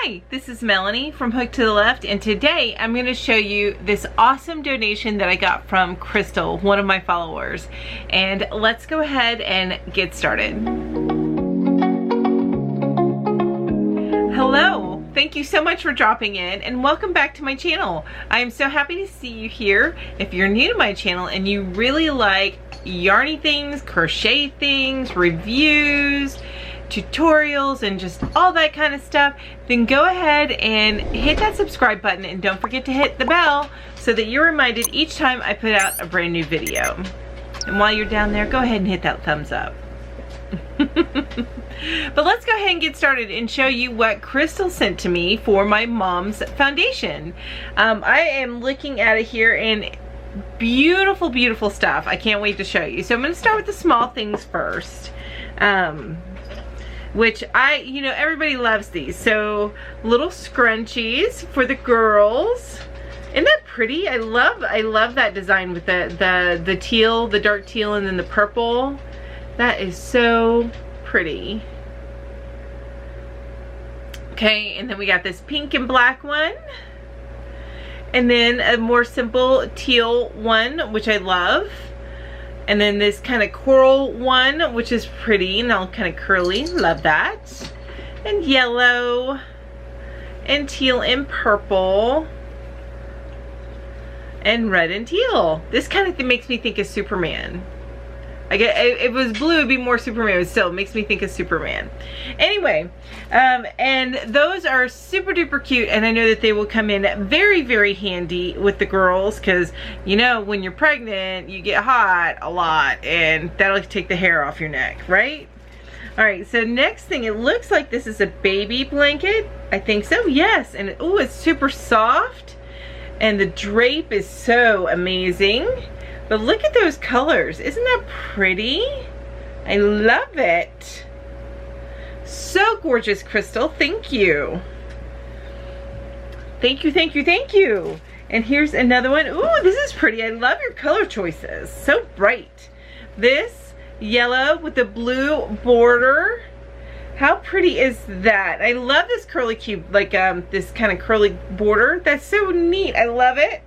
Hi, this is Melanie from Hook to the Left, and today I'm going to show you this awesome donation that I got from Crystal, one of my followers. And let's go ahead and get started. Hello, thank you so much for dropping in and welcome back to my channel. I am so happy to see you here. If you're new to my channel and you really like yarny things, crochet things, reviews, tutorials, and just all that kind of stuff, then go ahead and hit that subscribe button and don't forget to hit the bell so that you're reminded each time I put out a brand new video. And while you're down there, go ahead and hit that thumbs up. But let's go ahead and get started and show you what Crystal sent to me for my mom's foundation. I am looking at it here and beautiful, beautiful stuff. I can't wait to show you. So I'm going to start with the small things first. Which everybody loves these. So little scrunchies for the girls. Isn't that pretty? I love that design with the teal, the dark teal, and then the purple. That is so pretty. Okay, and then we got this pink and black one. And then a more simple teal one, which I love. And then this kind of coral one, which is pretty and all kind of curly. Love that. And yellow and teal and purple and red and teal. This kind of thing makes me think of Superman. If it was blue, it'd be more Superman, but still it makes me think of Superman. Anyway, and those are super duper cute, and I know that they will come in very, very handy with the girls, because you know when you're pregnant you get hot a lot and that'll take the hair off your neck, right? Alright, so next thing, it looks like this is a baby blanket. I think so, yes. And oh, it's super soft and the drape is so amazing. But look at those colors. Isn't that pretty? I love it. So gorgeous, Crystal. Thank you. Thank you, thank you, thank you. And here's another one. Ooh, this is pretty. I love your color choices. So bright. This yellow with the blue border. How pretty is that? I love this curly cube, like this kind of curly border. That's so neat. I love it.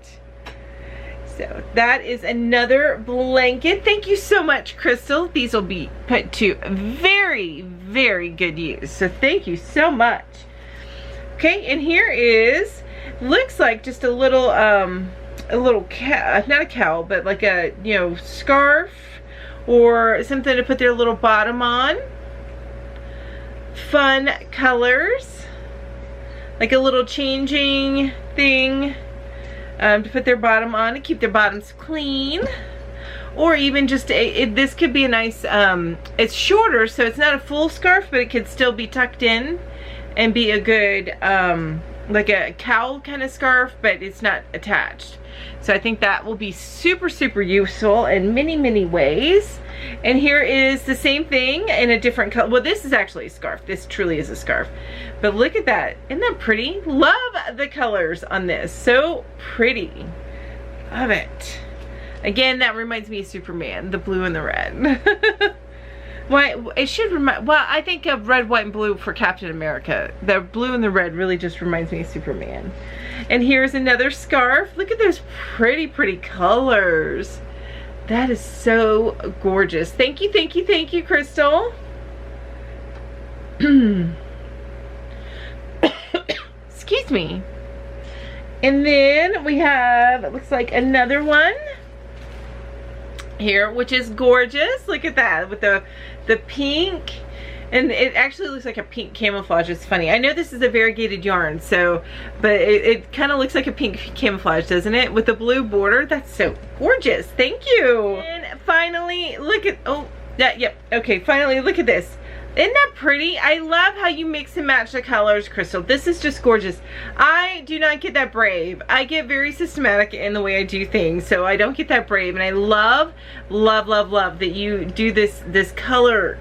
So that is another blanket. Thank you so much, Crystal. These will be put to very, very good use. So thank you so much. Okay, and here is, looks like just a little not a cowl, but like a, scarf or something to put their little bottom on. Fun colors. Like a little changing thing. To put their bottom on and keep their bottoms clean, or even just this could be a nice it's shorter, so it's not a full scarf, but it could still be tucked in and be a good like a cowl kind of scarf, but it's not attached. So I think that will be super, super useful in many, many ways. And here is the same thing in a different color. Well, this is actually a scarf. This truly is a scarf. But look at that. Isn't that pretty? Love the colors on this. So pretty. Love it. Again, that reminds me of Superman, the blue and the red. Why, it should remind, well, I think of red, white, and blue for Captain America. The blue and the red really just reminds me of Superman. And here's another scarf. Look at those pretty, pretty colors. That is so gorgeous. Thank you, thank you, thank you, Crystal. Excuse me. And then we have, it looks like another one here, which is gorgeous. Look at that with the pink, and it actually looks like a pink camouflage. It's funny. I know this is a variegated yarn, so, but it kind of looks like a pink camouflage, doesn't it? With the blue border. That's so gorgeous. Thank you. And finally, look at, oh, that, yep. Okay, finally, look at this. Isn't that pretty? I love how you mix and match the colors, Crystal. This is just gorgeous. I do not get that brave. I get very systematic in the way I do things, so I don't get that brave. And I love, love, love, love that you do this color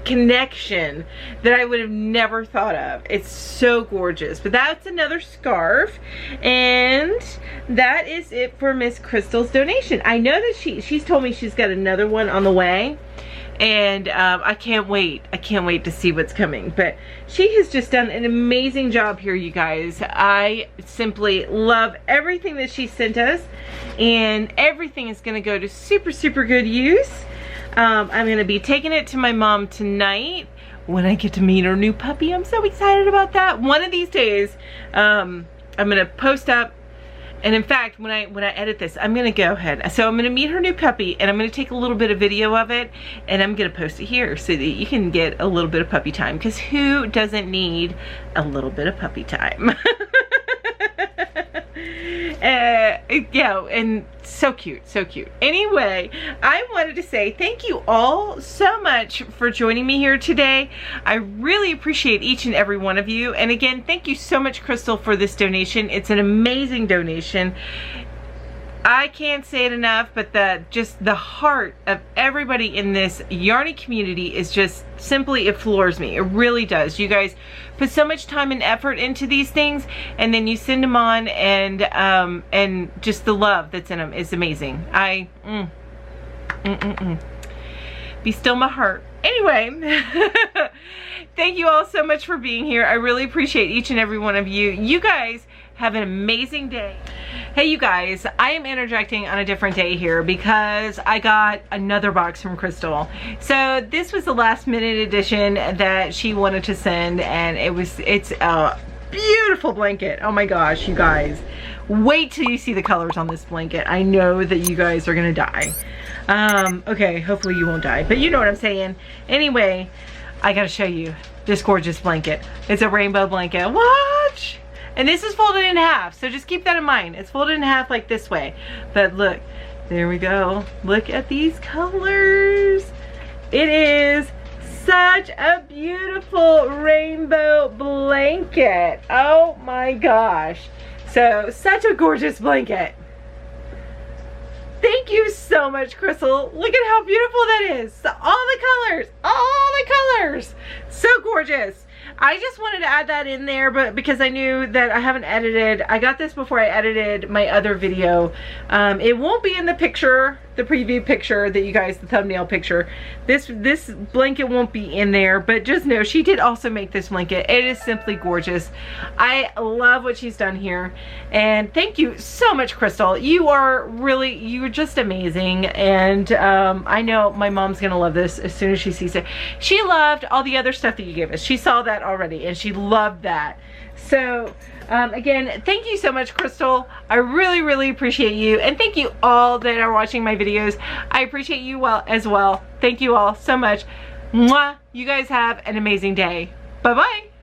connection that I would have never thought of. It's so gorgeous. But that's another scarf, and that is it for Miss Crystal's donation. I know that she's told me she's got another one on the way. and I can't wait to see what's coming. But she has just done an amazing job here, you guys. I simply love everything that she sent us, and everything is going to go to super good use. I'm going to be taking it to my mom tonight when I get to meet her new puppy. I'm so excited about that. One of these days, I'm going to post up. And in fact, when I edit this, I'm gonna go ahead. So I'm gonna meet her new puppy, and I'm gonna take a little bit of video of it, and I'm gonna post it here so that you can get a little bit of puppy time. Because who doesn't need a little bit of puppy time? Yeah, and so cute, so cute. Anyway, I wanted to say thank you all so much for joining me here today. I really appreciate each and every one of you. And again, thank you so much, Crystal, for this donation. It's an amazing donation. I can't say it enough, but just the heart of everybody in this Yarny community is just simply, it floors me. It really does. You guys put so much time and effort into these things, and then you send them on, and just the love that's in them is amazing. Be still my heart. Anyway, thank you all so much for being here. I really appreciate each and every one of you. You guys have an amazing day. Hey, you guys, I am interjecting on a different day here because I got another box from Crystal. So this was the last minute edition that she wanted to send, and it's a beautiful blanket. Oh my gosh, you guys, wait till you see the colors on this blanket. I know that you guys are gonna die. Okay, hopefully you won't die, but you know what I'm saying. Anyway, I gotta show you this gorgeous blanket. It's a rainbow blanket. Watch! And this is folded in half, so just keep that in mind. It's folded in half like this way. But look, there we go. Look at these colors. It is such a beautiful rainbow blanket. Oh my gosh. So, such a gorgeous blanket. Thank you so much, Crystal. Look at how beautiful that is. So, all the colors. So gorgeous. I just wanted to add that in there, but because I knew that I haven't edited, I got this before I edited my other video. It won't be in the picture, the preview picture that you guys, the thumbnail picture. This blanket won't be in there, but just know she did also make this blanket. It is simply gorgeous. I love what she's done here, and thank you so much, Crystal. You're just amazing, and I know my mom's gonna love this as soon as she sees it. She loved all the other stuff that you gave us. She saw that already, and she loved that. So again, thank you so much, Crystal. I really appreciate you, and thank you all that are watching my videos. I appreciate you as well. Thank you all so much. Mwah. You guys have an amazing day. Bye bye.